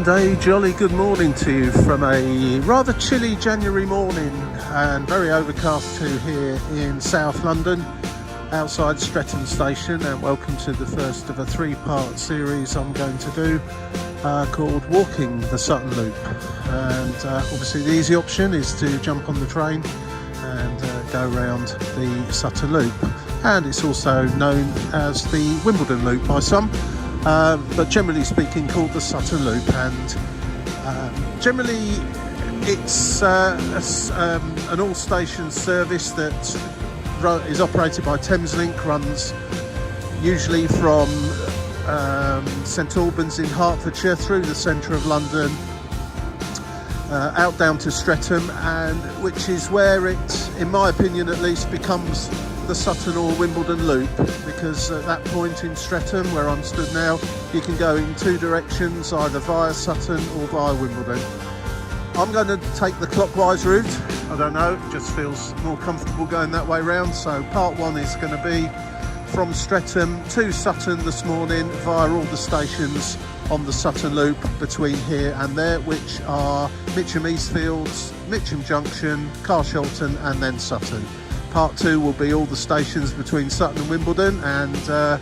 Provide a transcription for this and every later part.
And a jolly good morning to you from a rather chilly January morning and very overcast too here in South London outside Streatham Station, and welcome to the first of a three-part series I'm going to do called Walking the Sutton Loop. And obviously the easy option is to jump on the train and go around the Sutton Loop, and it's also known as the Wimbledon Loop by some. But generally speaking called the Sutton Loop, and generally it's an all-station service that is operated by Thameslink, runs usually from St Albans in Hertfordshire through the centre of London, out down to Streatham, and which is where it, in my opinion at least, becomes the Sutton or Wimbledon Loop, because at that point in Streatham, where I'm stood now, you can go in two directions, either via Sutton or via Wimbledon. I'm going to take the clockwise route. I don't know, it just feels more comfortable going that way round. So part one is going to be from Streatham to Sutton this morning via all the stations on the Sutton Loop between here and there, which are Mitcham Eastfields, Mitcham Junction, Carshalton and then Sutton. Part two will be all the stations between Sutton and Wimbledon, and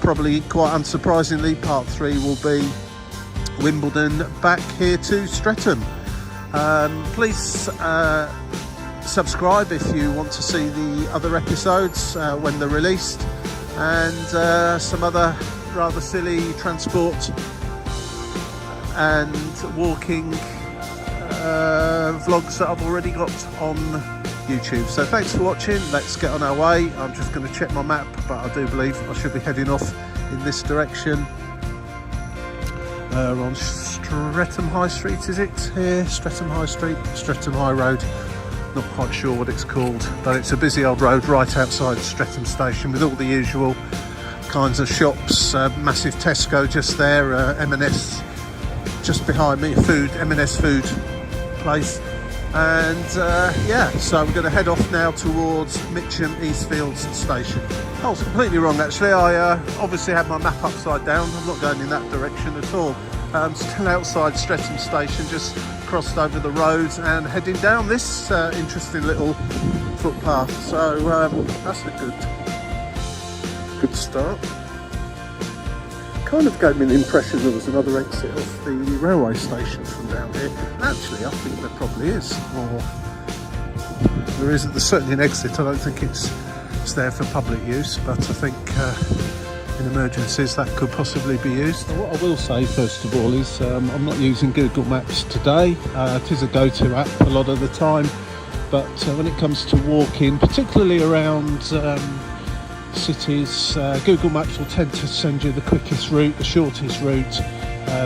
probably quite unsurprisingly part three will be Wimbledon back here to Streatham. Please subscribe if you want to see the other episodes when they're released, and some other rather silly transport and walking vlogs that I've already got on YouTube. So thanks for watching. Let's get on our way. I'm just going to check my map, but I do believe I should be heading off in this direction. We're on Streatham High Street, is it? Here, Streatham High Street, Streatham High Road. Not quite sure what it's called, but it's a busy old road right outside Streatham Station with all the usual kinds of shops. Massive Tesco just there, M&S just behind me, M&S food place. And yeah, so we're going to head off now towards Mitcham Eastfields Station. I was completely wrong actually. I obviously had my map upside down. I'm not going in that direction at all. I'm still outside Streatham Station, just crossed over the road and heading down this interesting little footpath. So that's a good start. Kind of gave me the impression there was another exit off the railway station from down here. Actually, I think there probably is, or there isn't. There's certainly an exit. I don't think it's there for public use, but I think in emergencies that could possibly be used. What I will say first of all is I'm not using Google Maps today. It is a go-to app a lot of the time, but when it comes to walking, particularly around cities, Google Maps will tend to send you the quickest route, the shortest route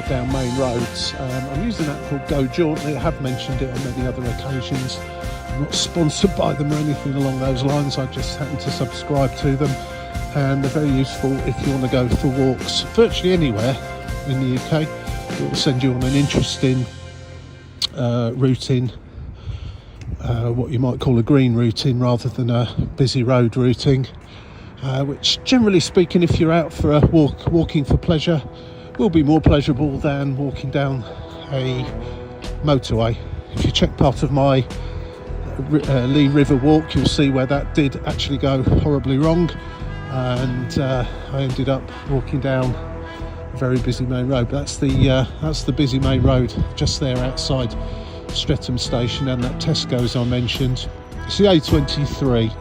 down main roads. I'm using an app called Go Jauntly. I have mentioned it on many other occasions. I'm not sponsored by them or anything along those lines. I just happen to subscribe to them, and they're very useful if you want to go for walks virtually anywhere in the UK. It will send you on an interesting routing, what you might call a green routing rather than a busy road routing. Which generally speaking, if you're out for a walking for pleasure, will be more pleasurable than walking down a motorway. If you check part of my Lee River walk, you'll see where that did actually go horribly wrong, and I ended up walking down a very busy main road. That's the busy main road just there outside Streatham Station, and that Tesco's I mentioned. It's the A23.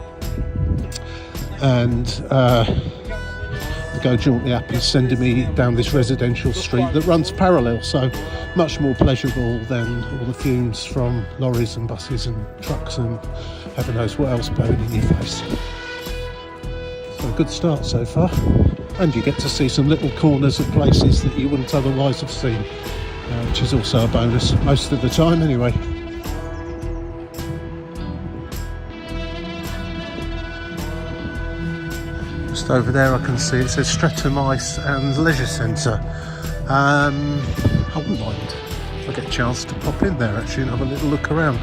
And the Go Jauntly app is sending me down this residential street that runs parallel, so much more pleasurable than all the fumes from lorries and buses and trucks and heaven knows what else blowing in your face. So a good start so far, and you get to see some little corners of places that you wouldn't otherwise have seen, which is also a bonus most of the time anyway. Just over there I can see it says Streatham Ice and Leisure Centre. I wouldn't mind if I get a chance to pop in there actually and have a little look around.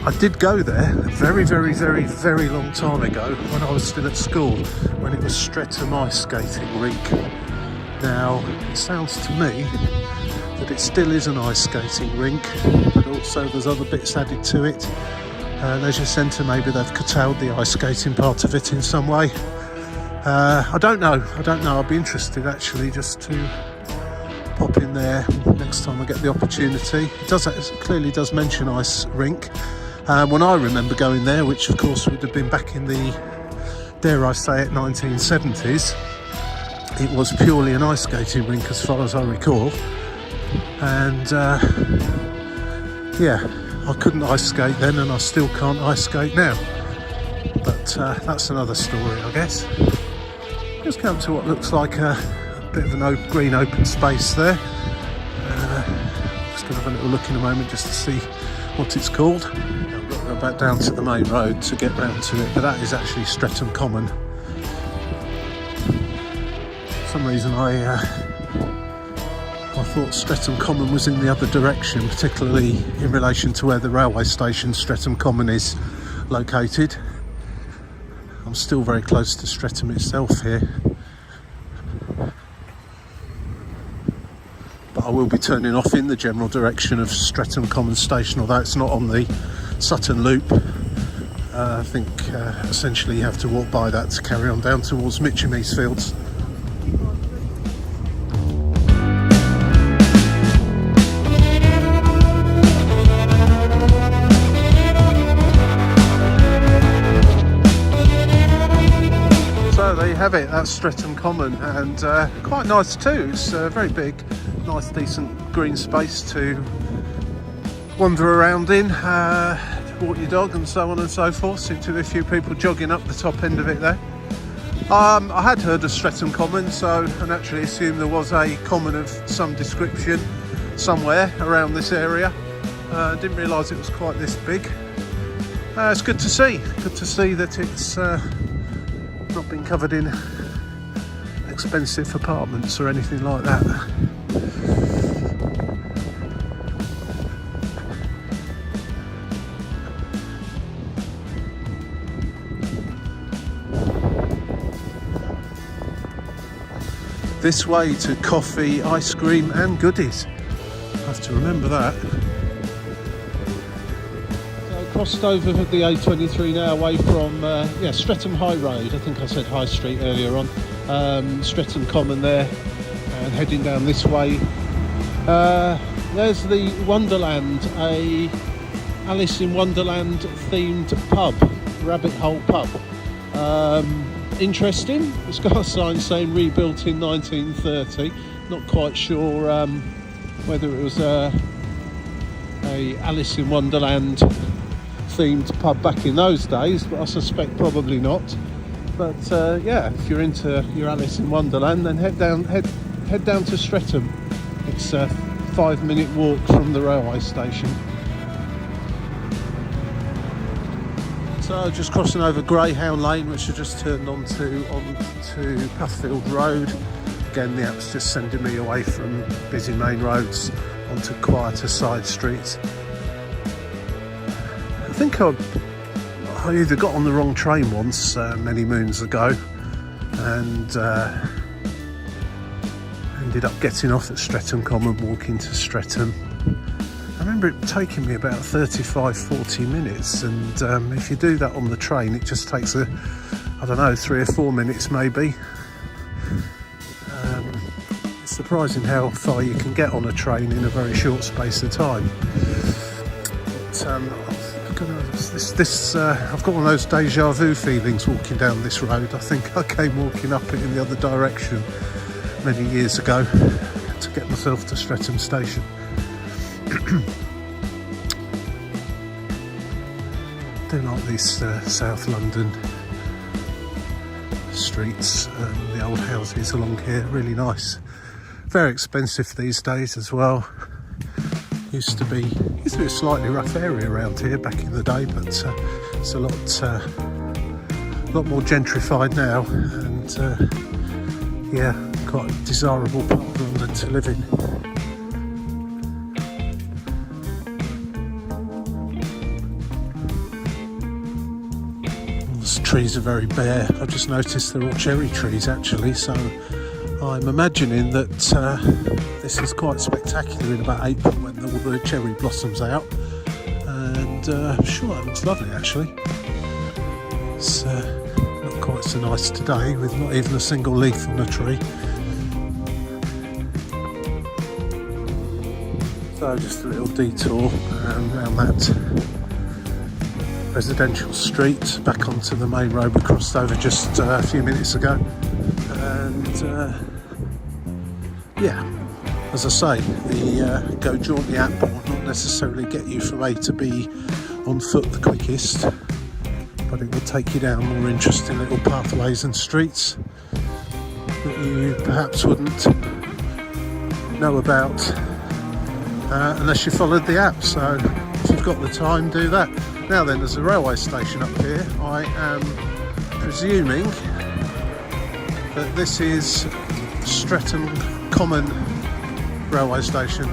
I did go there a very long time ago when I was still at school, when it was Streatham Ice Skating Rink. Now, it sounds to me that it still is an ice skating rink, but also there's other bits added to it. Leisure centre, maybe they've curtailed the ice skating part of it in some way. I don't know. I'll be interested actually just to pop in there next time I get the opportunity. It clearly does mention ice rink. When I remember going there, which of course would have been back in the, dare I say it, 1970s, it was purely an ice skating rink as far as I recall. And yeah, I couldn't ice skate then, and I still can't ice skate now. But that's another story, I guess. Just come to what looks like a bit of an green open space there. Just going to have a little look in a moment just to see what it's called. I've got to go back down to the main road to get round to it, but that is actually Streatham Common. For some reason I thought Streatham Common was in the other direction, particularly in relation to where the railway station Streatham Common is located. I'm still very close to Streatham itself here, but I will be turning off in the general direction of Streatham Common Station, although it's not on the Sutton Loop. I think essentially you have to walk by that to carry on down towards Mitcham Eastfields. Have it, that's Streatham Common, and quite nice too. It's very big, nice decent green space to wander around in, walk your dog and so on and so forth. Seem to be a few people jogging up the top end of it there. I had heard of Streatham Common, so I naturally assumed there was a common of some description somewhere around this area. Didn't realise it was quite this big. It's good to see that it's not been covered in expensive apartments or anything like that. This way to coffee, ice cream and goodies. I have to remember that. Crossed over the A23 now away from Streatham High Road. I think I said High Street earlier on. Streatham Common there, and heading down this way. There's the Wonderland, a Alice in Wonderland themed pub, Rabbit Hole Pub. Interesting. It's got a sign saying rebuilt in 1930. Not quite sure whether it was a Alice in Wonderland themed pub back in those days, but I suspect probably not. But yeah, if you're into your Alice in Wonderland, then head down to Streatham. It's a 5-minute walk from the railway station. So just crossing over Greyhound Lane, which I just turned onto Pathfield Road. Again, the app's just sending me away from busy main roads onto quieter side streets. I think I either got on the wrong train once many moons ago and ended up getting off at Streatham Common, walking to Streatham. I remember it taking me about 35-40 minutes, and if you do that on the train it just takes I don't know, 3 or 4 minutes maybe. It's surprising how far you can get on a train in a very short space of time. But, I've got one of those deja vu feelings walking down this road. I think I came walking up it in the other direction many years ago to get myself to Streatham Station. I do like these South London streets, the old houses along here, really nice. Very expensive these days as well. Used to be a slightly rough area around here back in the day, but it's a lot more gentrified now, and yeah, quite a desirable part of London to live in. These trees are very bare. I've just noticed they're all cherry trees actually, so I'm imagining that this is quite spectacular in about April when all the cherry blossoms out, and I'm sure that looks lovely actually. It's not quite so nice today with not even a single leaf on a tree. So just a little detour around that residential street back onto the main road we crossed over just a few minutes ago. And yeah, as I say, the Go Jauntly app will not necessarily get you from A to B on foot the quickest, but it will take you down more interesting little pathways and streets that you perhaps wouldn't know about unless you followed the app. So if you've got the time, do that. Now then, there's a railway station up here. I am presuming that this is Streatham Common railway station.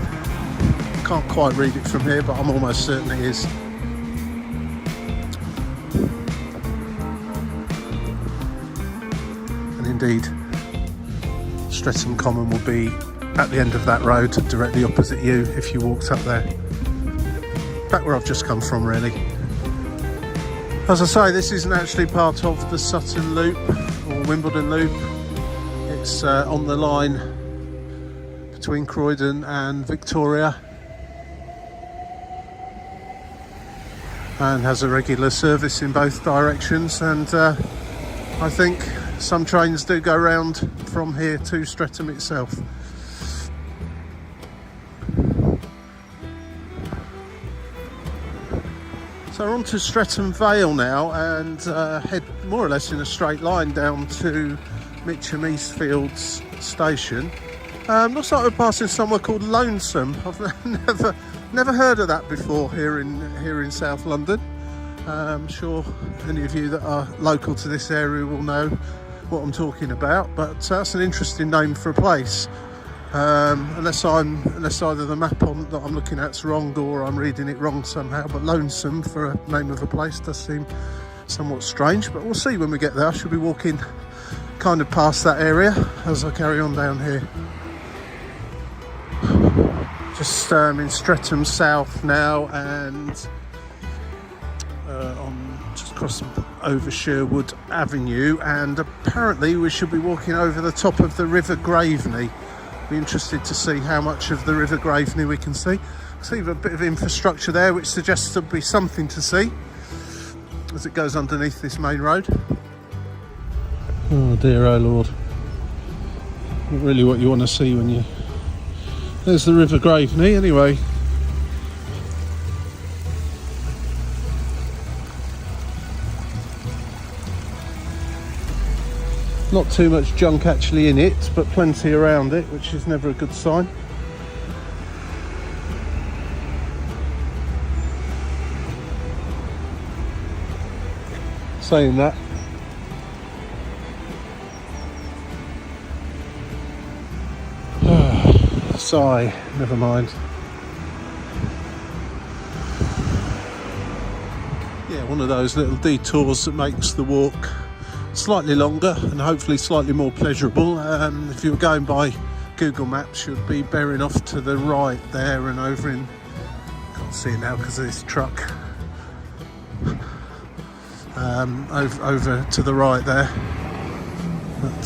Can't quite read it from here, but I'm almost certain it is. And indeed, Streatham Common will be at the end of that road, directly opposite you if you walked up there. Back where I've just come from, really. As I say, this isn't actually part of the Sutton Loop or Wimbledon Loop. It's on the line between Croydon and Victoria, and has a regular service in both directions, and I think some trains do go round from here to Streatham itself. So we're on to Streatham Vale now, and head more or less in a straight line down to Mitcham Eastfields station. Looks like we're passing somewhere called Lonesome. I've never heard of that before here in South London. I'm sure any of you that are local to this area will know what I'm talking about, but that's an interesting name for a place. Unless either the map that I'm looking at's wrong or I'm reading it wrong somehow, but Lonesome for a name of a place does seem somewhat strange, but we'll see when we get there. I should be walking kind of past that area as I carry on down here. Just in Streatham South now, and just crossing over Sherwood Avenue, and apparently we should be walking over the top of the River Graveney. Be interested to see how much of the River Graveney we can see. See a bit of infrastructure there which suggests there'll be something to see as it goes underneath this main road. Oh dear, oh lord. Not really what you want to see when you... There's the River Graveney anyway. Not too much junk actually in it, but plenty around it, which is never a good sign. Saying that, sigh, never mind. Yeah, one of those little detours that makes the walk slightly longer and hopefully slightly more pleasurable. If you were going by Google Maps, you'd be bearing off to the right there and over in... Can't see it now because of this truck. Over to the right there. But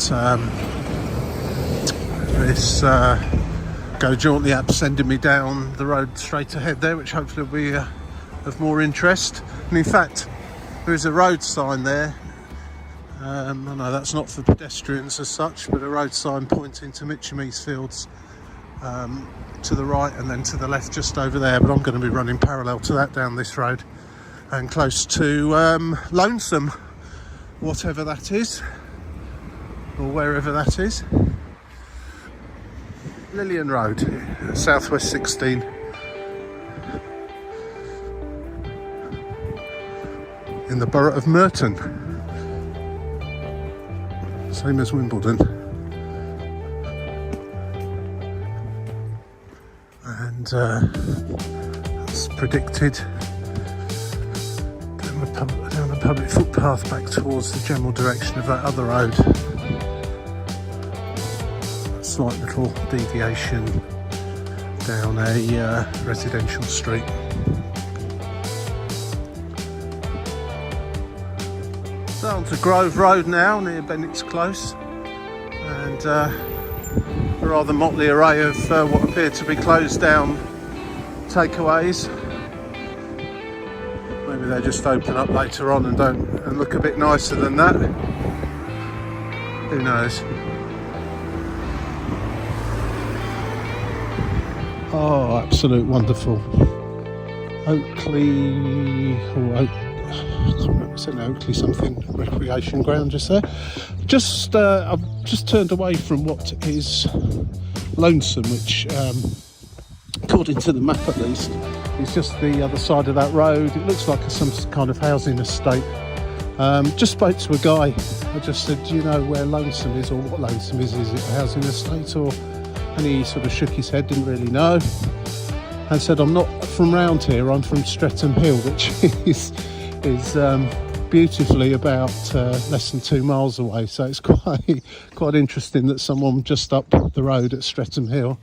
this Go Jauntly app sending me down the road straight ahead there, which hopefully will be of more interest. And in fact, there is a road sign there. I know that's not for pedestrians as such, but a road sign pointing to Mitcham Eastfields to the right and then to the left just over there, but I'm going to be running parallel to that down this road and close to Lonesome, whatever that is, or wherever that is. Lillian Road, Southwest 16. In the borough of Merton. Same as Wimbledon. And as predicted, down the public footpath back towards the general direction of that other road. slight little deviation down a residential street. So on to Grove Road now, near Bennett's Close, and a rather motley array of what appear to be closed down takeaways. Maybe they just open up later on and look a bit nicer than that. Who knows? Oh, absolute wonderful. Oakley, or I can't remember, it's an Oakley something recreation ground just there. I've just turned away from what is Lonesome, which according to the map at least is just the other side of that road. It looks like some kind of housing estate. Just spoke to a guy. I just said, do you know where Lonesome is, or what Lonesome is? Is it a housing estate, or? And he sort of shook his head, didn't really know, and said, I'm not from round here, I'm from Streatham Hill, which is beautifully about less than 2 miles away. So it's quite interesting that someone just up the road at Streatham Hill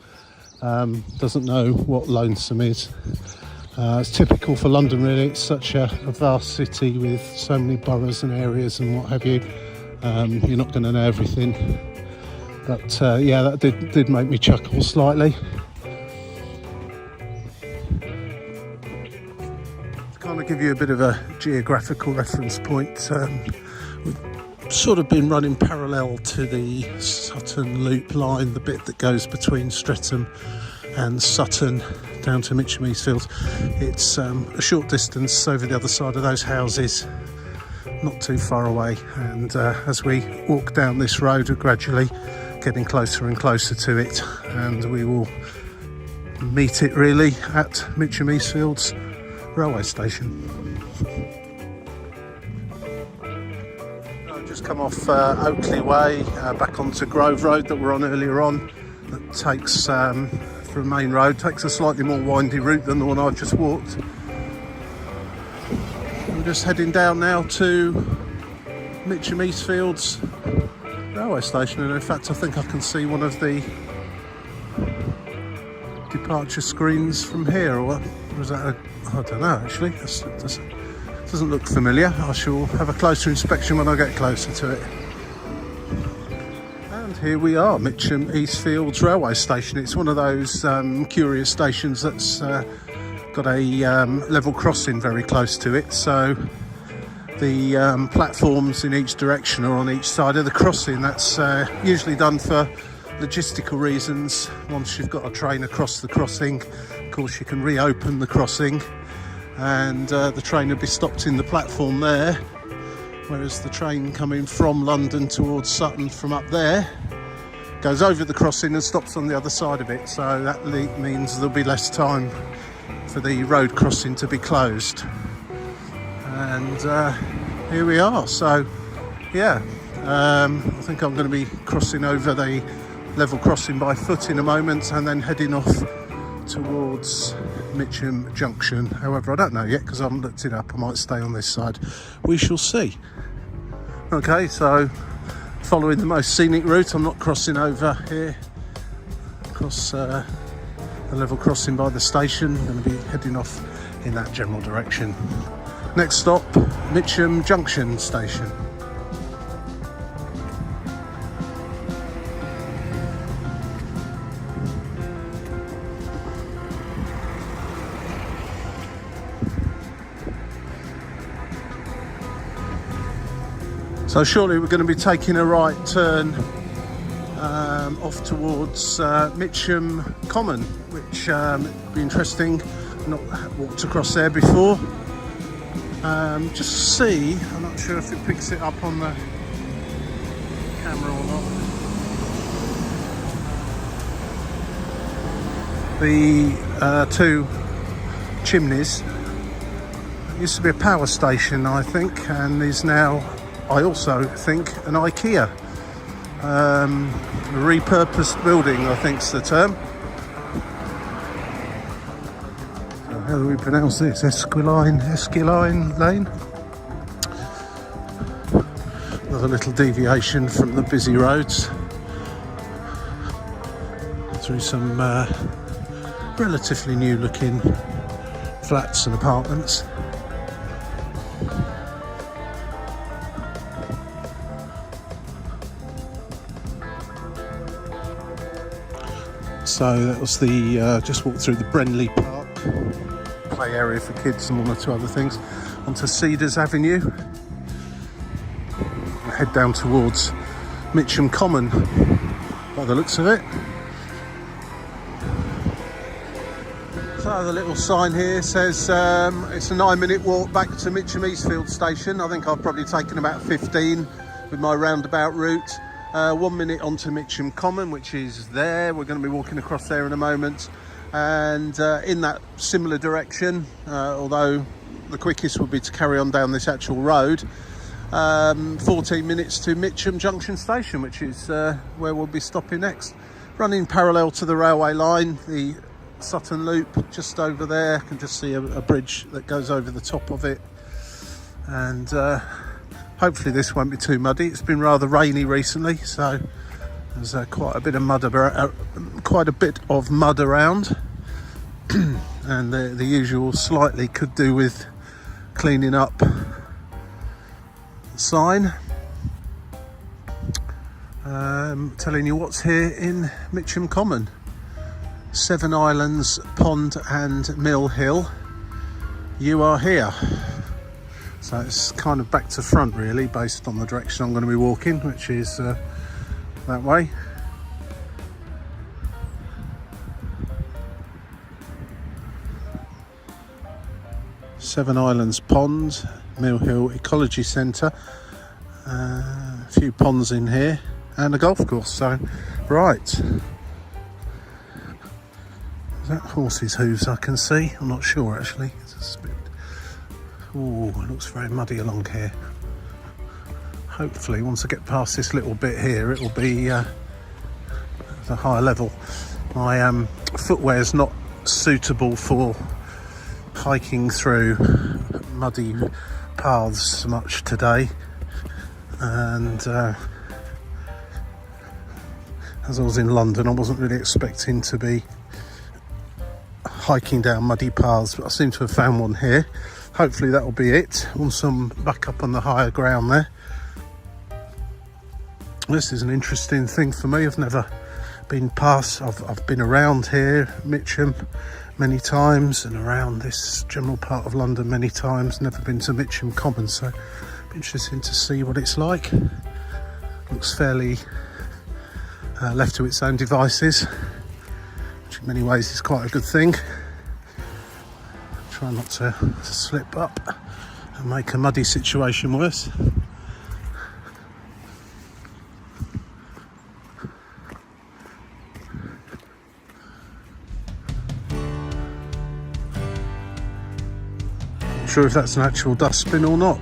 doesn't know what Lonesome is. It's typical for London, really. It's such a vast city with so many boroughs and areas and what have you. You're not going to know everything. But yeah, that did make me chuckle slightly. To kind of give you a bit of a geographical reference point, we've sort of been running parallel to the Sutton Loop Line, the bit that goes between Streatham and Sutton down to Mitcham Eastfields. It's a short distance over the other side of those houses, not too far away, and as we walk down this road, we're gradually getting closer and closer to it, and we will meet it really at Mitcham Eastfields railway station. I've just come off Oakley Way, back onto Grove Road that we're on earlier on. That takes from Main Road, takes a slightly more windy route than the one I've just walked. I'm just heading down now to Mitcham Eastfields railway station, and in fact I think I can see one of the departure screens from here, or was that I don't know actually. This doesn't look familiar. I shall have a closer inspection when I get closer to it. And here we are, Mitcham Eastfields railway station. It's one of those curious stations that's got a level crossing very close to it, so the platforms in each direction are on each side of the crossing. That's usually done for logistical reasons. Once you've got a train across the crossing, of course you can reopen the crossing, and the train will be stopped in the platform there, whereas the train coming from London towards Sutton from up there goes over the crossing and stops on the other side of it. So that means there'll be less time for the road crossing to be closed. And here we are. So yeah, I think I'm going to be crossing over the level crossing by foot in a moment, and then heading off towards Mitcham Junction. However, I don't know yet because I haven't looked it up. I might stay on this side. We shall see. Okay, so following the most scenic route, I'm not crossing over here across the level crossing by the station. I'm going to be heading off in that general direction. Next stop, Mitcham Junction station. So shortly we're going to be taking a right turn off towards Mitcham Common, which would be interesting. I've not walked across there before. Just see, I'm not sure if it picks it up on the camera or not. The two chimneys. It used to be a power station, I think, and is now, I also think, an IKEA. Repurposed building, I think's the term. So how do we pronounce this? Esquiline Lane. Another little deviation from the busy roads. through some relatively new looking flats and apartments. So that was the just walked through the Brenley Park play area for kids and one or two other things, onto Cedars Avenue. I'll head down towards Mitcham Common by the looks of it. So the little sign here says it's a 9-minute walk back to Mitcham Eastfield station. I think I've probably taken about 15 with my roundabout route. 1 minute onto Mitcham Common, which is there. We're going to be walking across there in a moment, and in that similar direction, although the quickest would be to carry on down this actual road. 14 minutes to Mitcham Junction Station, which is where we'll be stopping next. Running parallel to the railway line, the Sutton Loop just over there. I can just see a bridge that goes over the top of it, and hopefully this won't be too muddy. It's been rather rainy recently, so there's quite a bit of mud around, and the usual slightly could do with cleaning up sign. Telling you what's here in Mitcham Common: Seven Islands, Pond and Mill Hill. You are here. So it's kind of back to front really, based on the direction I'm going to be walking, which is that way. Seven Islands Pond, Mill Hill Ecology Centre, a few ponds in here and a golf course. So right, is that horses' hooves I can see? I'm not sure actually. It's a bit... Oh, it looks very muddy along here. Hopefully once I get past this little bit here, it'll be at a higher level. My footwear is not suitable for hiking through muddy paths much today, and as I was in London, I wasn't really expecting to be hiking down muddy paths, but I seem to have found one here. Hopefully that'll be it once I'm back up on the higher ground there. This is an interesting thing for me. I've never been past, I've been around here, Mitcham, many times, and around this general part of London many times. Never been to Mitcham Common, so it'll be interesting to see what it's like. Looks fairly left to its own devices, which in many ways is quite a good thing. Try not to slip up and make a muddy situation worse. Not sure if that's an actual dustbin or not.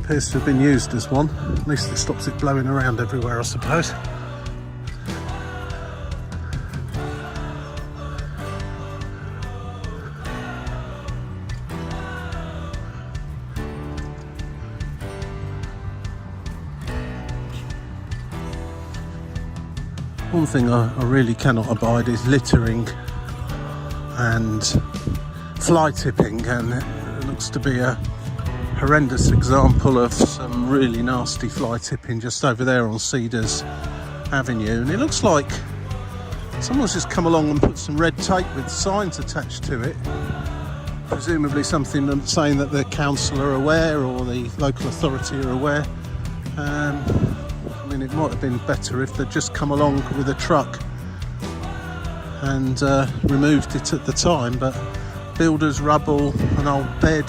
Appears to have been used as one. At least it stops it blowing around everywhere, I suppose. One thing I really cannot abide is littering and fly tipping, and it looks to be a horrendous example of some really nasty fly tipping just over there on Cedars Avenue. And it looks like someone's just come along and put some red tape with signs attached to it, presumably something saying that the council are aware or the local authority are aware. I mean, it might have been better if they'd just come along with a truck and removed it at the time, but builder's rubble, an old bed,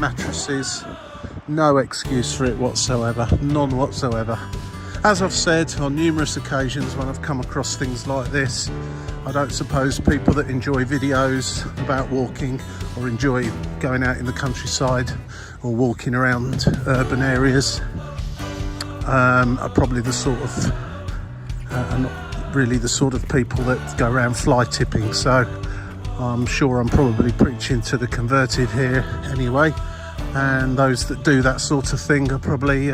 mattresses, no excuse for it whatsoever, none whatsoever. As I've said on numerous occasions when I've come across things like this, I don't suppose people that enjoy videos about walking or enjoy going out in the countryside or walking around urban areas are probably the sort of are not really the sort of people that go around fly tipping. So I'm sure I'm probably preaching to the converted here anyway, and those that do that sort of thing are probably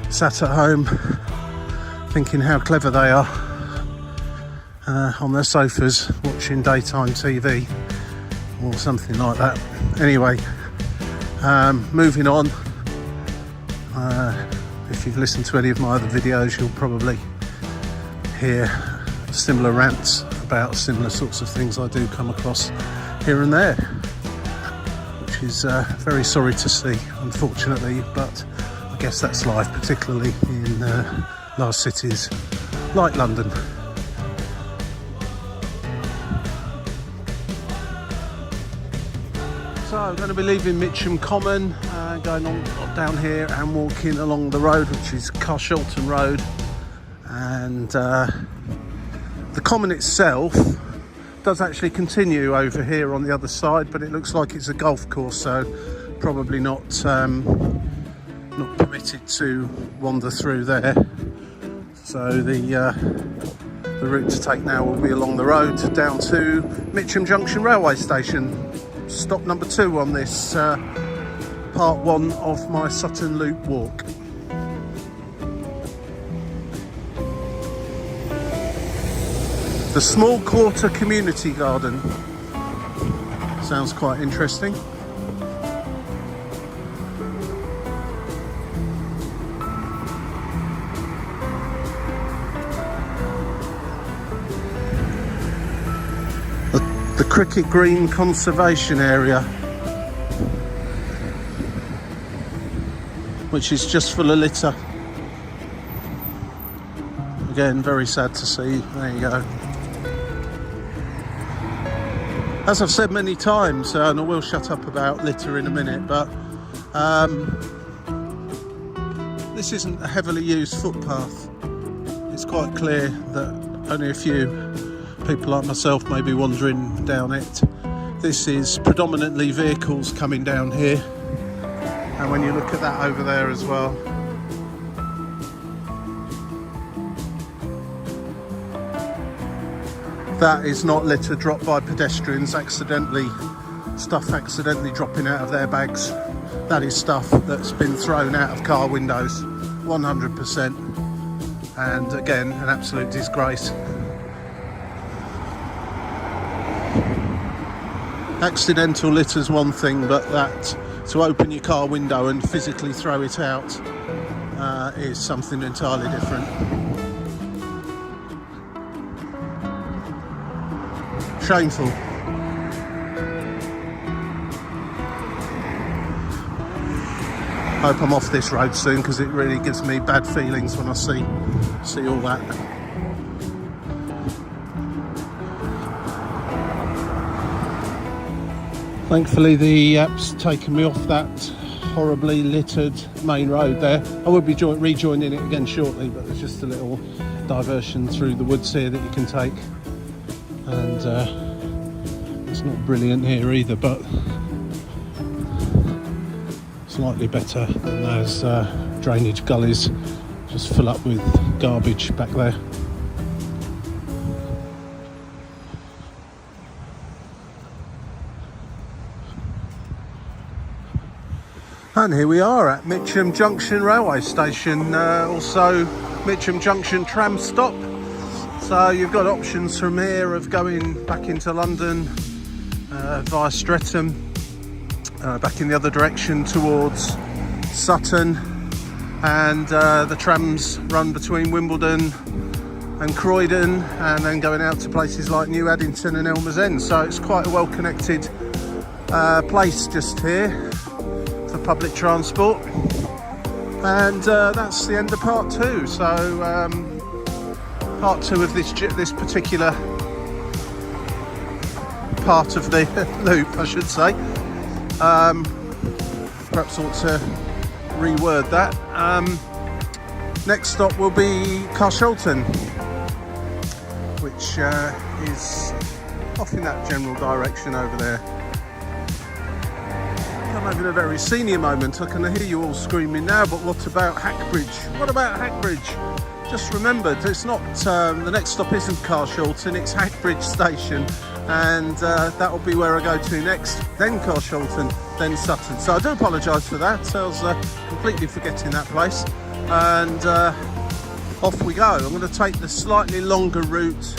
sat at home thinking how clever they are on their sofas watching daytime TV or something like that. Anyway, moving on. If you've listened to any of my other videos, you'll probably hear similar rants about similar sorts of things I do come across here and there, which is very sorry to see, unfortunately, but I guess that's life, particularly in large cities like London. So I'm going to be leaving Mitcham Common, going on down here and walking along the road, which is Carshalton Road, and the common itself does actually continue over here on the other side, but it looks like it's a golf course, so probably not permitted to wander through there. So the route to take now will be along the road down to Mitcham Junction railway station. Stop number 2 on this part 1 of my Sutton Loop walk. The Small Quarter Community Garden. Sounds quite interesting. The Cricket Green Conservation Area, which is just full of litter. Again, very sad to see. There you go. As I've said many times, and I will shut up about litter in a minute, but this isn't a heavily used footpath. It's quite clear that only a few people like myself may be wandering down it. This is predominantly vehicles coming down here, and when you look at that over there as well, that is not litter dropped by pedestrians accidentally, stuff accidentally dropping out of their bags. That is stuff that's been thrown out of car windows, 100%, and again, an absolute disgrace. Accidental litter's one thing, but that to open your car window and physically throw it out is something entirely different. Shameful. Hope I'm off this road soon, because it really gives me bad feelings when I see all that. Thankfully the app's taken me off that horribly littered main road there. I will be rejoining it again shortly, but there's just a little diversion through the woods here that you can take, and it's not brilliant here either, but slightly better than those drainage gullies just full up with garbage back there. And here we are at Mitcham Junction railway station, also Mitcham Junction tram stop. So you've got options from here of going back into London via Streatham, back in the other direction towards Sutton, and the trams run between Wimbledon and Croydon, and then going out to places like New Addington and Elmer's End. So it's quite a well connected place just here for public transport, and that's the end of part 2. So part 2 of this particular part of the loop, I should say. Perhaps ought to reword that. Next stop will be Carshalton, which is off in that general direction over there. I'm having a very senior moment. I can hear you all screaming now, but what about Hackbridge? What about Hackbridge? Just remembered, it's not, the next stop isn't Carshalton, it's Hackbridge Station, and that will be where I go to next, then Carshalton, then Sutton. So I do apologise for that. I was completely forgetting that place, and off we go. I'm going to take the slightly longer route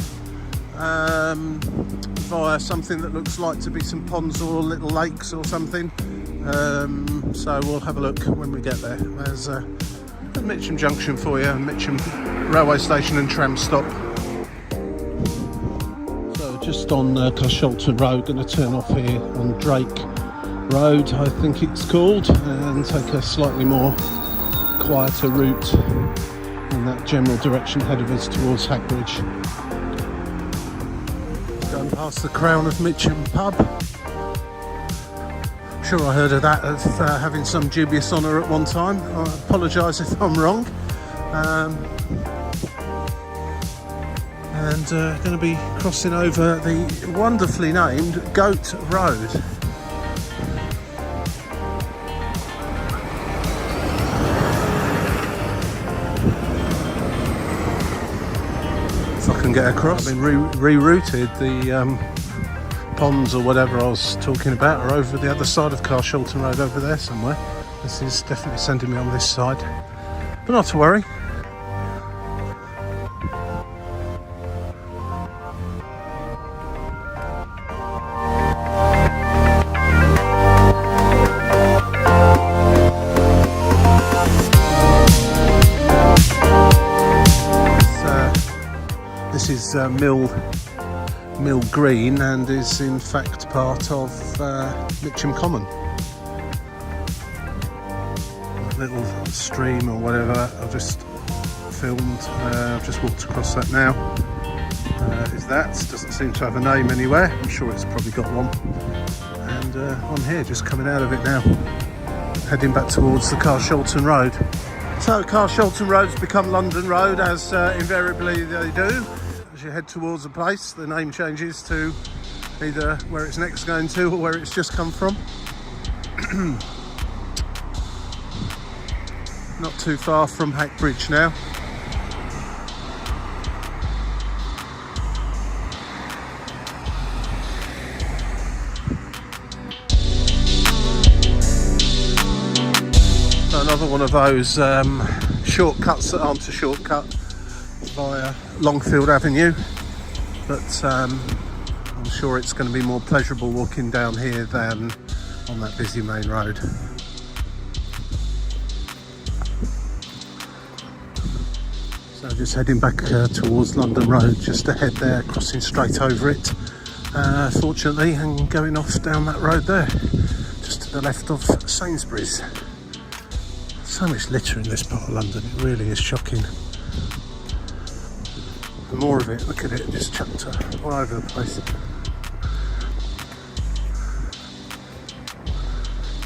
via something that looks like to be some ponds or little lakes or something. So we'll have a look when we get there. There's Mitcham Junction for you, Mitcham railway station and tram stop. So just on Carshalton Road, going to turn off here on Drake Road, I think it's called, and take a slightly more quieter route in that general direction ahead of us towards Hackbridge. Going past the Crown of Mitcham pub. I'm sure I heard of that as having some dubious honour at one time. I apologise if I'm wrong. And going to be crossing over the wonderfully named Goat Road. If I can get across. I've been rerouted. The ponds or whatever I was talking about are over the other side of Carshalton Road, over there somewhere. This is definitely sending me on this side, but not to worry. This is Mill Green and is in fact part of Mitcham Common. A little stream or whatever I've just filmed. I've just walked across that now. Is that? Doesn't seem to have a name anywhere. I'm sure it's probably got one. And on here, just coming out of it now, heading back towards the Carshalton Road. So Carshalton Road's become London Road, as invariably they do. As you head towards a place, the name changes to either where it's next going to or where it's just come from. Not too far from Hackbridge now. So another one of those shortcuts that aren't a shortcut via Longfield Avenue, but I'm sure it's going to be more pleasurable walking down here than on that busy main road. So just heading back towards London Road, just ahead there, crossing straight over it, fortunately, and going off down that road there, just to the left of Sainsbury's. So much litter in this part of London, it really is shocking. More of it, look at it, just chucked all over the place.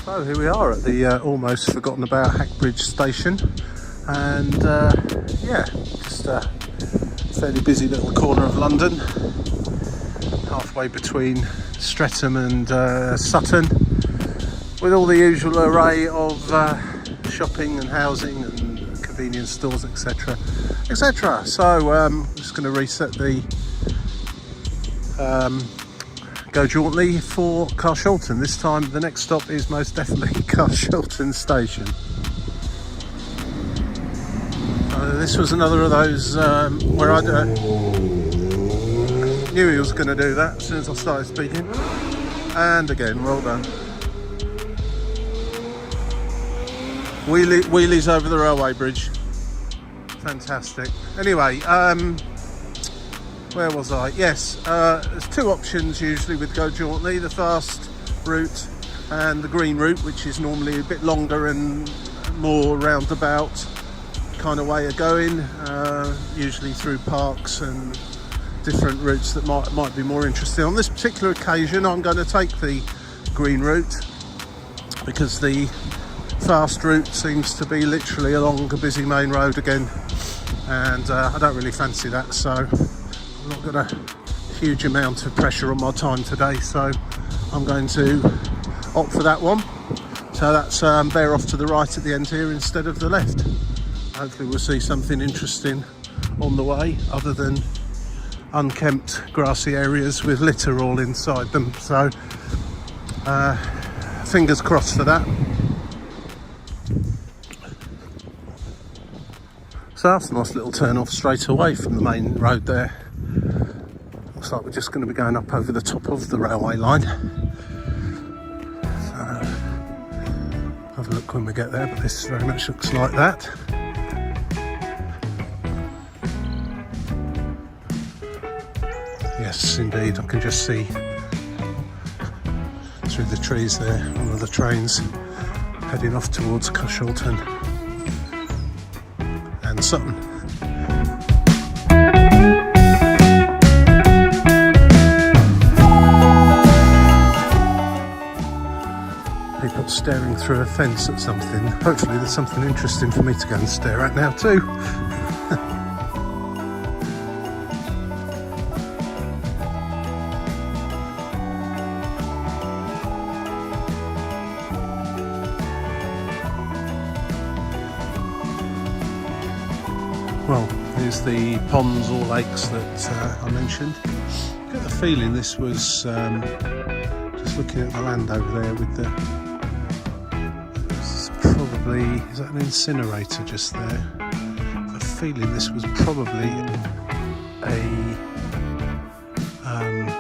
So here we are at the almost forgotten about Hackbridge station, and yeah, just a fairly busy little corner of London, halfway between Streatham and Sutton, with all the usual array of shopping and housing and convenience stores, etc, etc. So I'm just going to reset the go jauntily for Carshalton. This time the next stop is most definitely Carshalton station. This was another of those where I knew he was going to do that as soon as I started speaking. And again, well done. Wheelies over the railway bridge. Fantastic. Anyway, where was I? Yes, there's two options usually with Go Jauntily, the fast route and the green route, which is normally a bit longer and more roundabout kind of way of going, usually through parks and different routes that might be more interesting. On this particular occasion, I'm going to take the green route because the fast route seems to be literally along a busy main road again, and I don't really fancy that, so I'm not got a huge amount of pressure on my time today, so I'm going to opt for that one. So that's bear off to the right at the end here instead of the left. Hopefully we'll see something interesting on the way other than unkempt grassy areas with litter all inside them, so fingers crossed for that. So that's a nice little turn off straight away from the main road there. Looks like we're just going to be going up over the top of the railway line. So, have a look when we get there, but this very much looks like that. Yes, indeed, I can just see through the trees there one of the trains heading off towards Cushelton and Sutton. People staring through a fence at something. Hopefully there's something interesting for me to go and stare at now too. Well, here's the ponds or lakes that I mentioned. I get the feeling this was, just looking at the land over there with the, probably, is that an incinerator just there? I have a feeling this was probably a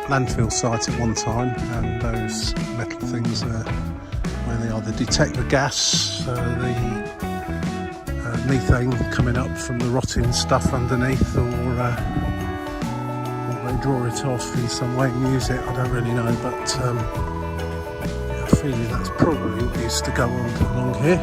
landfill site at one time, and those metal things where they either detect the gas, the methane coming up from the rotting stuff underneath, or they draw it off in some way and use it. I don't really know, but I have a feeling that's probably what used to go on along here.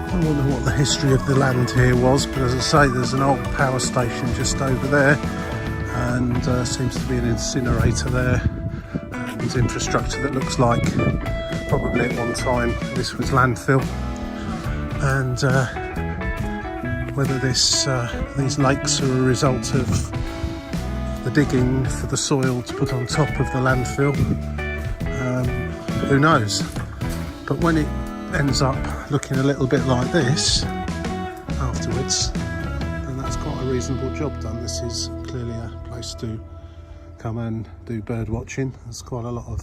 I wonder what the history of the land here was, but as I say, there's an old power station just over there, and seems to be an incinerator there, and infrastructure that looks like probably at one time this was landfill. And whether these lakes are a result of the digging for the soil to put on top of the landfill, who knows. But when it ends up looking a little bit like this afterwards, then that's quite a reasonable job done. This is clearly a place to come and do bird watching. There's quite a lot of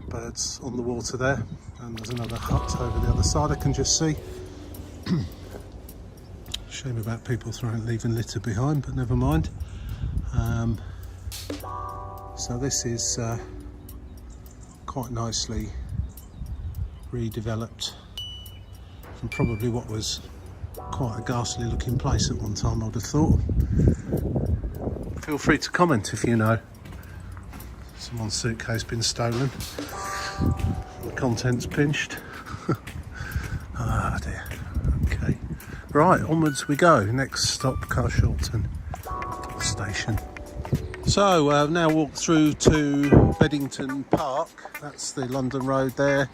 birds on the water there, and there's another hut over the other side I can just see. Shame about people leaving litter behind, but never mind. So this is quite nicely redeveloped from probably what was quite a ghastly looking place at one time, I would have thought. Feel free to comment if you know. Someone's suitcase been stolen, the contents pinched. Ah dear. Okay, right, onwards we go. Next stop, Cushelton station. So I've now walked through to Beddington Park. That's the London road there,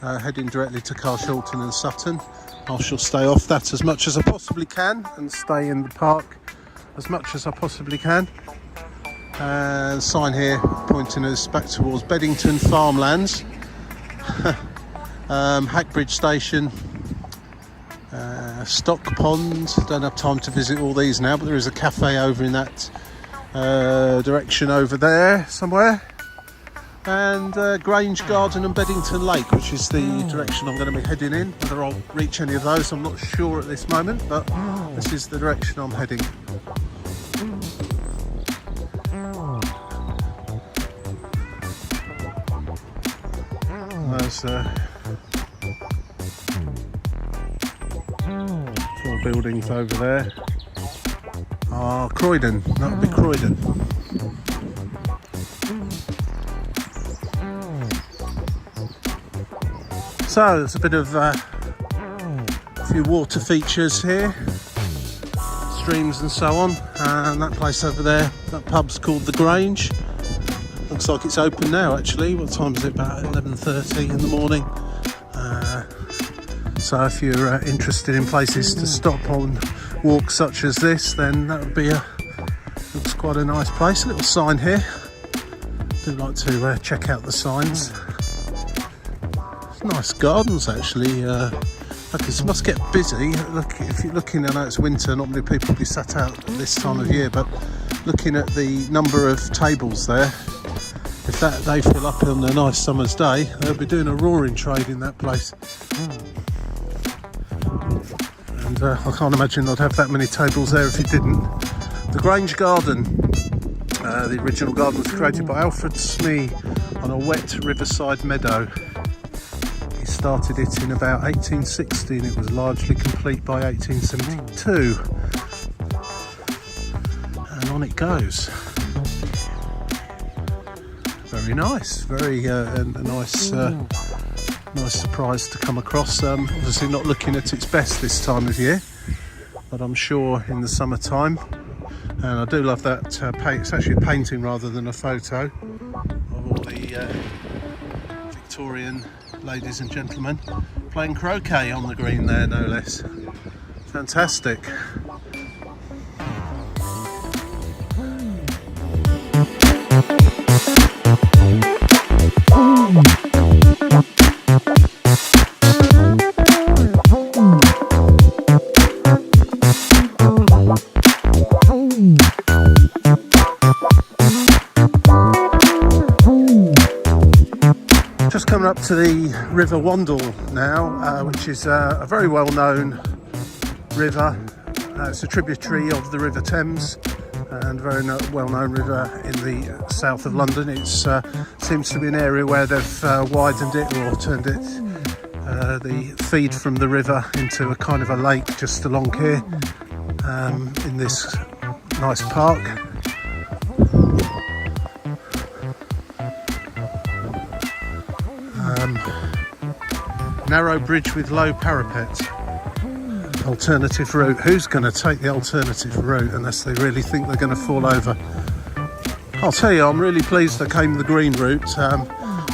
heading directly to Cushelton and Sutton. I shall stay off that as much as I possibly can and stay in the park as much as I possibly can. Sign here pointing us back towards Beddington Farmlands. Hackbridge Station, Stock Pond. Don't have time to visit all these now, but there is a cafe over in that direction over there somewhere. And Grange Garden and Beddington Lake, which is the direction I'm going to be heading in. Whether I'll reach any of those, I'm not sure at this moment, but this is the direction I'm heading. There's 4 buildings over there. Croydon, that would be Croydon. So there's a bit of a few water features here, streams and so on, and that place over there, that pub's called the Grange. Looks like it's open now actually. What time is it? About 11:30 in the morning. So if you're interested in places to stop on walks such as this, then that would be looks quite a nice place. A little sign here. Do like to check out the signs. Nice gardens actually. It must get busy. Look, if you're looking, I know it's winter, normally people will be sat out at this time of year, but looking at the number of tables there, if they fill up on a nice summer's day, they'll be doing a roaring trade in that place. And I can't imagine they'd have that many tables there if it didn't. The Grange Garden, the original garden was created by Alfred Smee on a wet riverside meadow. He started it in about 1860 and it was largely complete by 1872. And on it goes. Very nice, very a nice surprise to come across. Obviously not looking at its best this time of year, but I'm sure in the summertime. And I do love that it's actually a painting rather than a photo of all the Victorian ladies and gentlemen playing croquet on the green there, no less. Fantastic. Just coming up to the River Wandle now, which is a very well-known river. It's a tributary of the River Thames and a very well-known river in the south of London. It seems to be an area where they've widened it or turned it, the feed from the river into a kind of a lake just along here in this nice park. Narrow bridge with low parapet. Alternative route. Who's going to take the alternative route unless they really think they're going to fall over? I'll tell you, I'm really pleased they came the green route.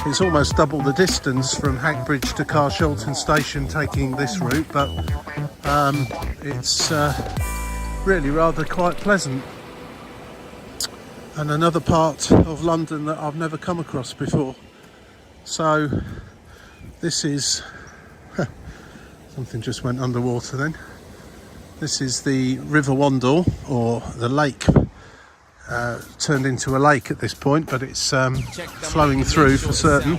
It's almost double the distance from Hackbridge to Carshalton Station taking this route, but it's really rather quite pleasant. And another part of London that I've never come across before. So this is something just went underwater then. This is the River Wandle, or the lake, turned into a lake at this point, but it's flowing through for certain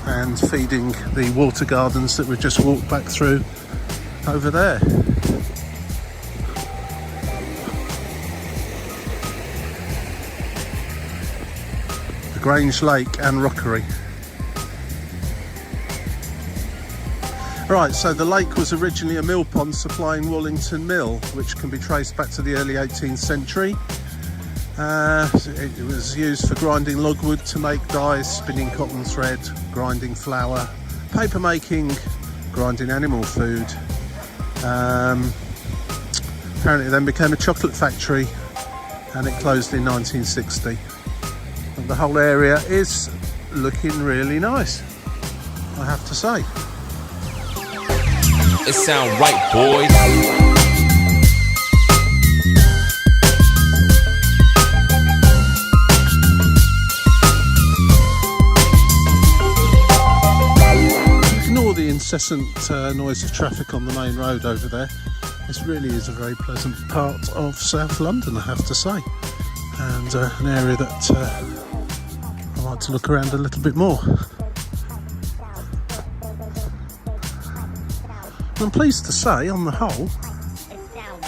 and feeding the water gardens that we've just walked back through over there. Grange Lake and Rockery. Right, so the lake was originally a mill pond supplying Wallington Mill, which can be traced back to the early 18th century. It was used for grinding logwood to make dyes, spinning cotton thread, grinding flour, paper making, grinding animal food. Apparently it then became a chocolate factory and it closed in 1960. And the whole area is looking really nice, I have to say. It sound right, boys. Ignore the incessant noise of traffic on the main road over there. This really is a very pleasant part of South London, I have to say, and an area that I like to look around a little bit more. I'm pleased to say, on the whole,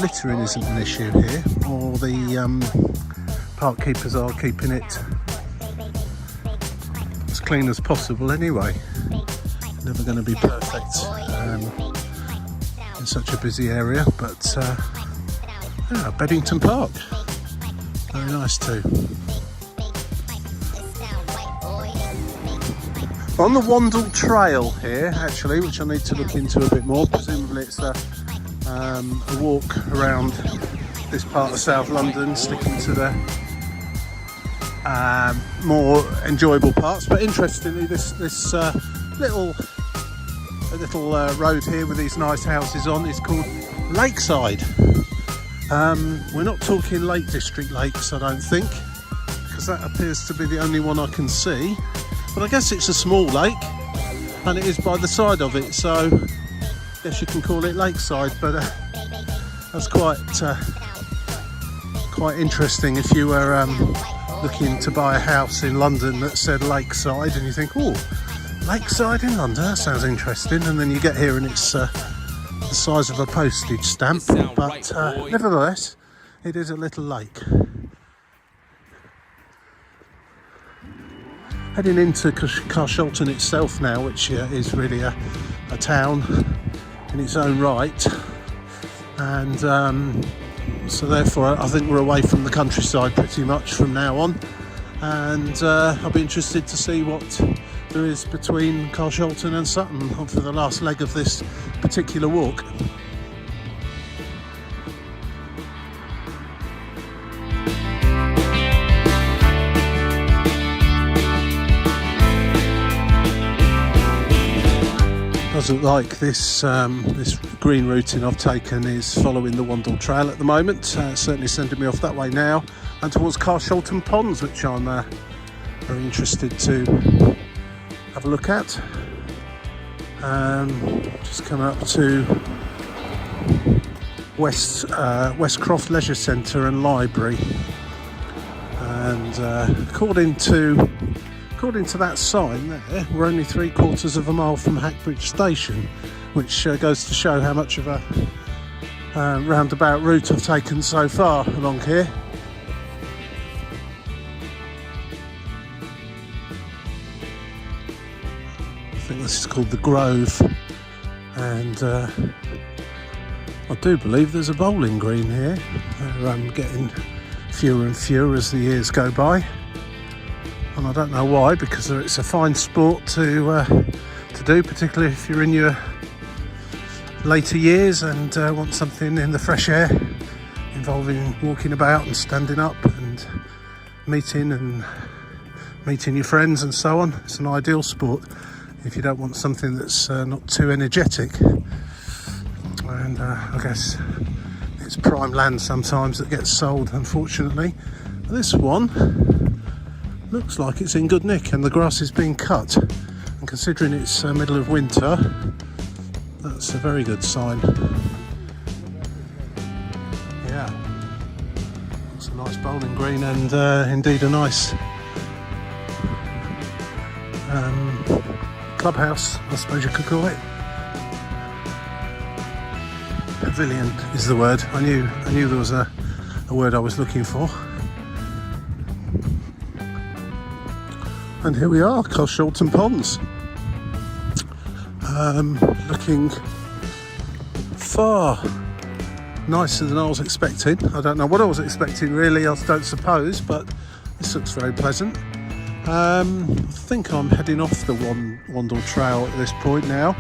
littering isn't an issue here, or the park keepers are keeping it as clean as possible anyway. Never going to be perfect in such a busy area, but yeah, Beddington Park, very nice too. On the Wandle Trail here, actually, which I need to look into a bit more. Presumably it's a walk around this part of South London, sticking to the more enjoyable parts. But interestingly, this little road here with these nice houses on is called Lakeside. We're not talking Lake District lakes, I don't think, because that appears to be the only one I can see. But I guess it's a small lake, and it is by the side of it, so I guess you can call it Lakeside. But that's quite quite interesting if you were looking to buy a house in London that said Lakeside, and you think, oh, Lakeside in London, that sounds interesting, and then you get here and it's the size of a postage stamp, but nevertheless it is a little lake. Heading into Carshalton itself now, which is really a town in its own right, and so therefore I think we're away from the countryside pretty much from now on, and I'll be interested to see what there is between Carshalton and Sutton for the last leg of this particular walk. Doesn't like this this green routing I've taken is following the Wandle Trail at the moment, certainly sending me off that way now and towards Carshalton Ponds, which I'm very interested to have a look at. Just coming up to West Croft Leisure Centre and Library, and according to that sign there, we're only 3/4 of a mile from Hackbridge Station, which goes to show how much of a roundabout route I've taken so far along here. I think this is called the Grove, and I do believe there's a bowling green here. I'm getting fewer and fewer as the years go by. And I don't know why, because it's a fine sport to do, particularly if you're in your later years and want something in the fresh air, involving walking about and standing up and meeting your friends and so on. It's an ideal sport if you don't want something that's not too energetic. And I guess it's prime land sometimes that gets sold, unfortunately. This one looks like it's in good nick and the grass is being cut, and considering it's middle of winter, that's a very good sign. Yeah, it's a nice bowling green, and indeed a nice clubhouse, I suppose you could call it. Pavilion is the word. I knew there was a word I was looking for. And here we are, Carshalton Ponds. Looking far nicer than I was expecting. I don't know what I was expecting really, I don't suppose, but this looks very pleasant. I think I'm heading off the Wandle Trail at this point now,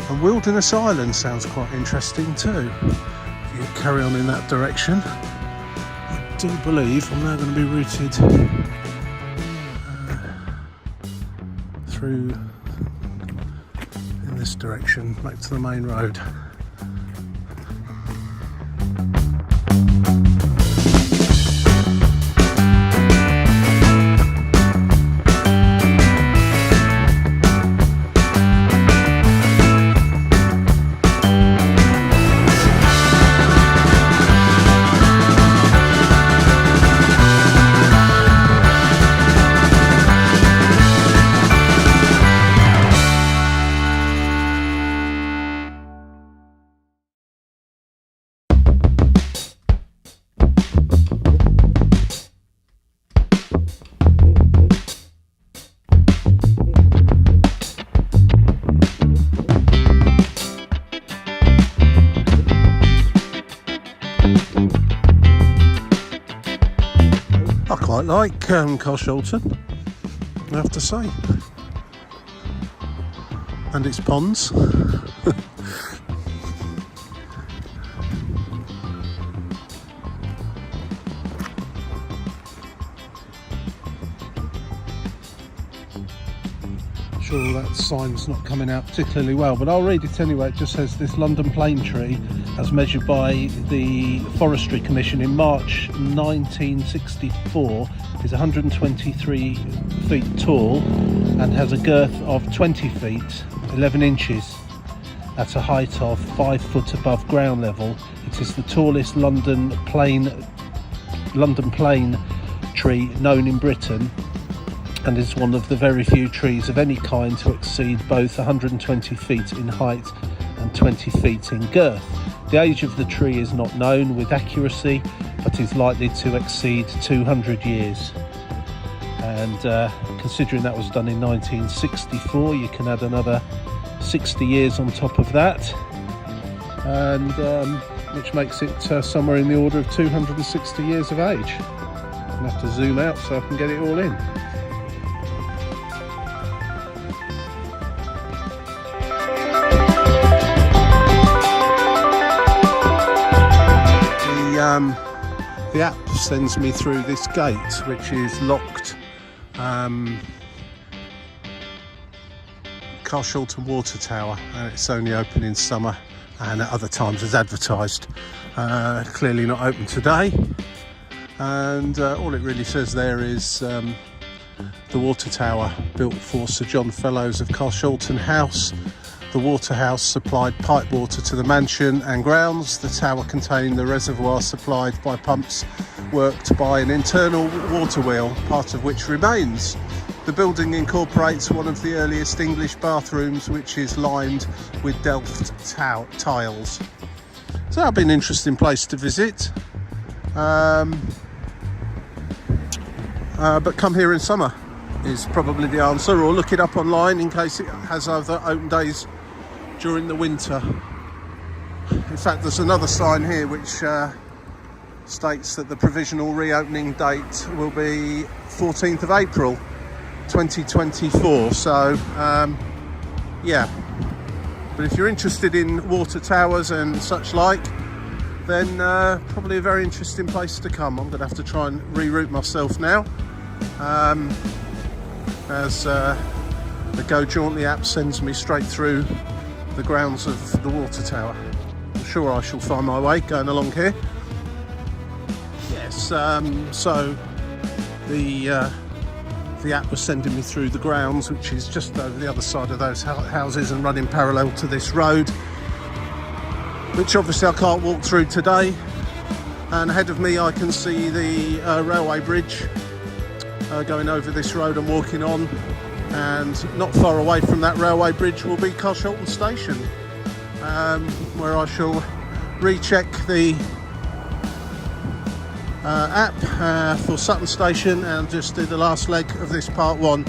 and Wilderness Island sounds quite interesting too. If you carry on in that direction, I do believe I'm now going to be routed through in this direction back to the main road. I quite like Carshalton, I have to say, and its ponds. Sure, that sign's not coming out particularly well, but I'll read it anyway. It just says this London plane tree, as measured by the Forestry Commission in March 1964, is 123 feet tall and has a girth of 20 feet 11 inches at a height of 5 foot above ground level. It is the tallest London plane London plane tree known in Britain, and is one of the very few trees of any kind to exceed both 120 feet in height and 20 feet in girth. The age of the tree is not known with accuracy, but is likely to exceed 200 years. And considering that was done in 1964, you can add another 60 years on top of that, and which makes it somewhere in the order of 260 years of age. I'm going to have to zoom out so I can get it all in. The app sends me through this gate, which is locked. Carshalton Water Tower, and it's only open in summer and at other times as advertised. Clearly not open today, and all it really says there is the water tower built for Sir John Fellows of Carshalton House. The water house supplied pipe water to the mansion and grounds. The tower contained the reservoir supplied by pumps worked by an internal water wheel, part of which remains. The building incorporates one of the earliest English bathrooms, which is lined with Delft tiles. So that'll be an interesting place to visit. But come here in summer is probably the answer, or look it up online in case it has other open days during the winter. In fact, there's another sign here which states that the provisional reopening date will be 14th of April 2024. So yeah, but if you're interested in water towers and such like, then probably a very interesting place to come. I'm going to have to try and reroute myself now, as the Go Jauntly app sends me straight through the grounds of the water tower. I'm sure I shall find my way going along here. Yes, so the app was sending me through the grounds, which is just over the other side of those houses and running parallel to this road, which obviously I can't walk through today. And ahead of me I can see the railway bridge going over this road I'm walking on, and not far away from that railway bridge will be Carshalton Station, where I shall recheck the app for Sutton Station and just do the last leg of this part one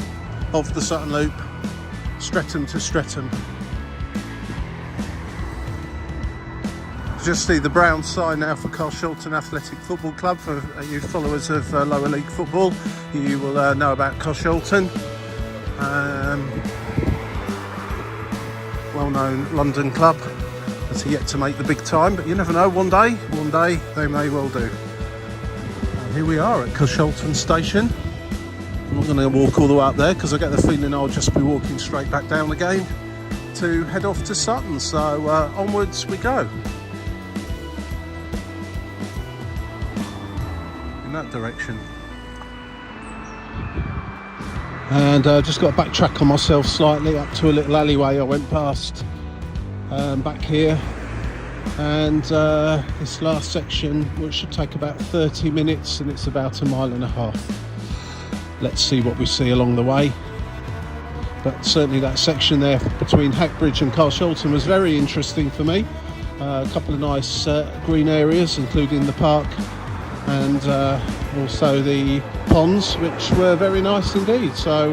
of the Sutton Loop, Streatham to Streatham. Just see the brown sign now for Carshalton Athletic Football Club. For you followers of lower league football, you will know about Carshalton. Well-known London club that's yet to make the big time, but you never know, one day they may well do. And here we are at Carshalton Station. I'm not going to walk all the way up there because I get the feeling I'll just be walking straight back down again to head off to Sutton, so onwards we go. In that direction. And just got to backtrack on myself slightly up to a little alleyway I went past back here, and this last section, which should take about 30 minutes, and it's about 1.5 miles. Let's see what we see along the way, but certainly that section there between Hackbridge and Carshalton was very interesting for me. A couple of nice green areas, including the park and also the ponds, which were very nice indeed. So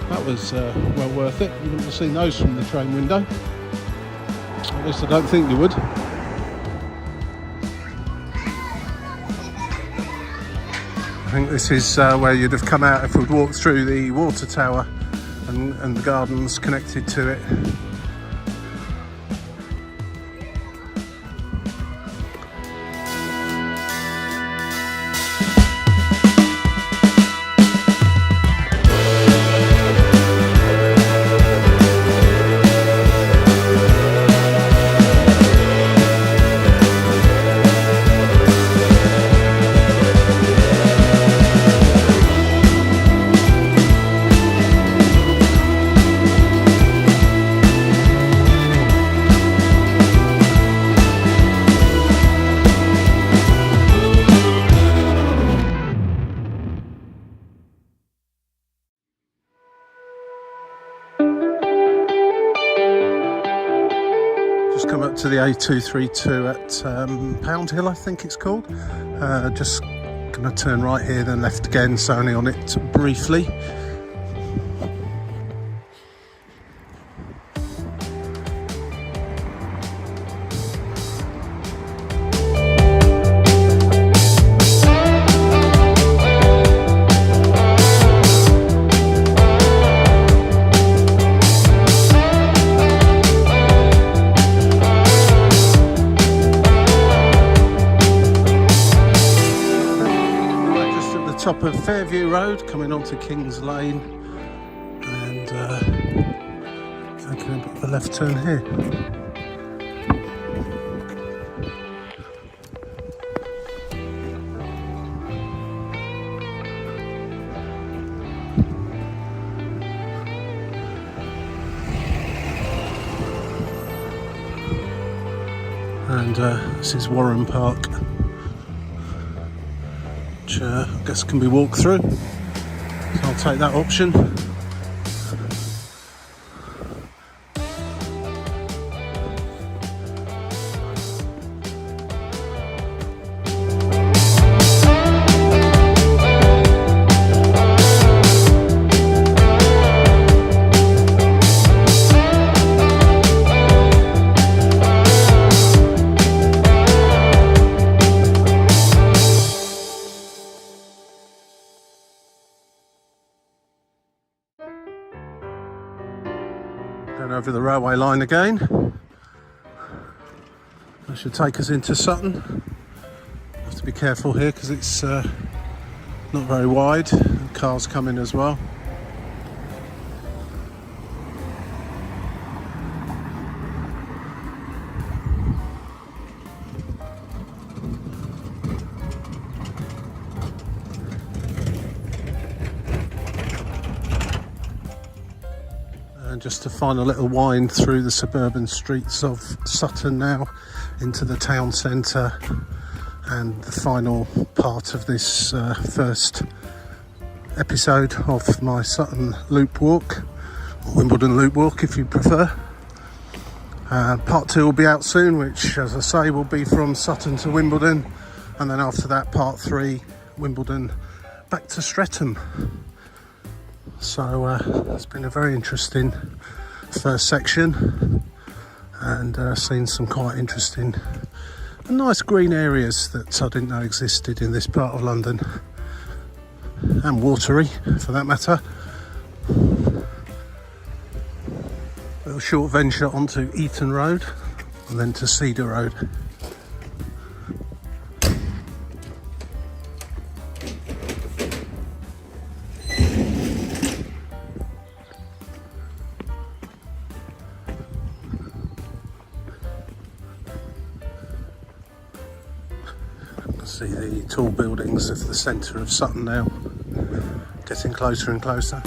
that was well worth it. You wouldn't have seen those from the train window. At least I don't think you would. I think this is where you'd have come out if we'd walked through the water tower and the gardens connected to it. Just come up to the A232 at Pound Hill, I think it's called. Just gonna turn right here, then left again, so only on it briefly. Top of Fairview Road, coming onto King's Lane, and taking a bit of a left turn here. And this is Warren Park, which I guess can be walked through, so I'll take that option. Going over the railway line again. That should take us into Sutton. Have to be careful here because it's not very wide. Cars come in as well. And just to find a little wind through the suburban streets of Sutton now into the town centre, and the final part of this first episode of my Sutton Loop Walk, or Wimbledon Loop Walk if you prefer. Part 2 will be out soon, which, as I say, will be from Sutton to Wimbledon, and then after that part 3, Wimbledon back to Streatham. So it's been a very interesting first section, and seen some quite interesting and nice green areas that I didn't know existed in this part of London, and watery for that matter. A short venture onto Eaton Road and then to Cedar Road. See the tall buildings of the centre of Sutton now, getting closer and closer.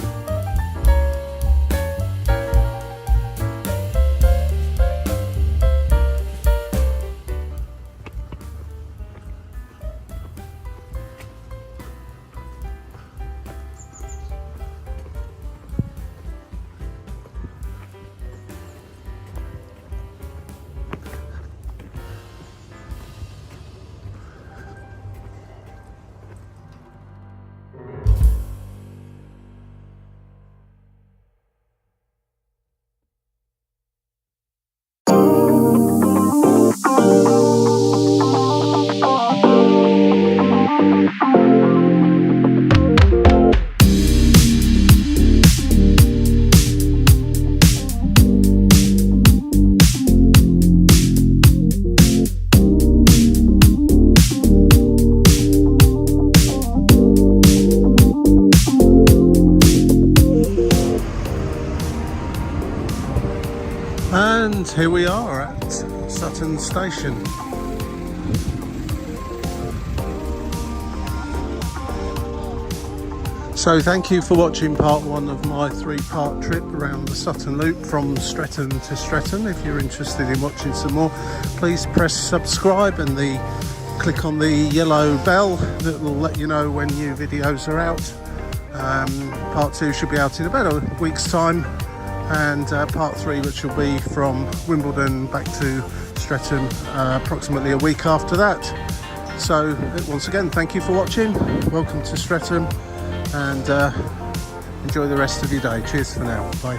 And here we are at Sutton Station. So thank you for watching part 1 of my 3-part trip around the Sutton Loop from Streatham to Streatham. If you're interested in watching some more, please press subscribe and click on the yellow bell that will let you know when new videos are out. Part 2 should be out in about a week's time. and part 3, which will be from Wimbledon back to Streatham approximately a week after that. So once again, thank you for watching, welcome to Streatham, and enjoy the rest of your day. Cheers for now, bye.